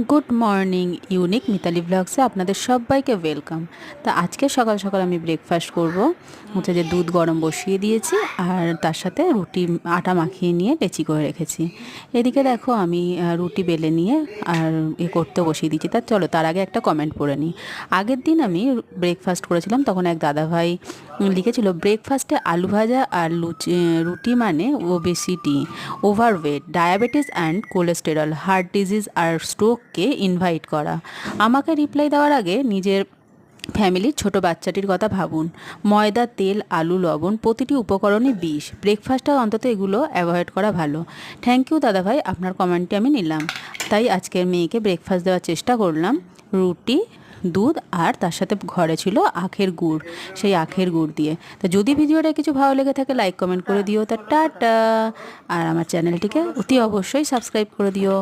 Good morning unique Mitali ব্লগসে আপনাদের সবাইকে welcome. তা আজকে সকাল সকাল আমি ব্রেকফাস্ট করব। হচ্ছে যে দুধ গরম বসিয়ে দিয়েছি আর তার সাথে রুটি আটা মাখিয়ে নিয়ে লেচি করে রেখেছি। এদিকে দেখো আমি রুটি বেলে নিয়ে আর করতে বসিয়ে দিয়েছি। চলো তার আগে একটা কমেন্ট পড়ে নিই। আগের দিন আমি ব্রেকফাস্ট করেছিলাম, তখন এক দাদাভাই লিখেছিল ব্রেকফাস্টে আলু ভাজা আর রুটি মানে obesity, overweight, diabetes and cholesterol, heart disease আর স্ট্রোককে ইনভাইট করা। আমাকে রিপ্লাই দেওয়ার আগে নিজের ফ্যামিলির ছোট বাচ্চাটির কথা ভাবুন। ময়দা, তেল, আলু, লবণ প্রতিটি উপকরণই বিষ। ব্রেকফাস্টে অন্তত এগুলো অ্যাভয়েড করা ভালো। থ্যাংক ইউ দাদাভাই, আপনার কমেন্টটি আমি নিলাম। তাই আজকের মেয়েকে ব্রেকফাস্ট দেওয়ার চেষ্টা করলাম। রুটি, দুধ আর তার সাথে ঘরে ছিল আখের গুড়, সেই আখের গুড় দিয়ে। তা যদি ভিডিওটা কিছু ভালো লেগে থাকে লাইক কমেন্ট করে দিও। তা টাটা। আর আমার চ্যানেলটিকে অতি অবশ্যই সাবস্ক্রাইব করে দিও।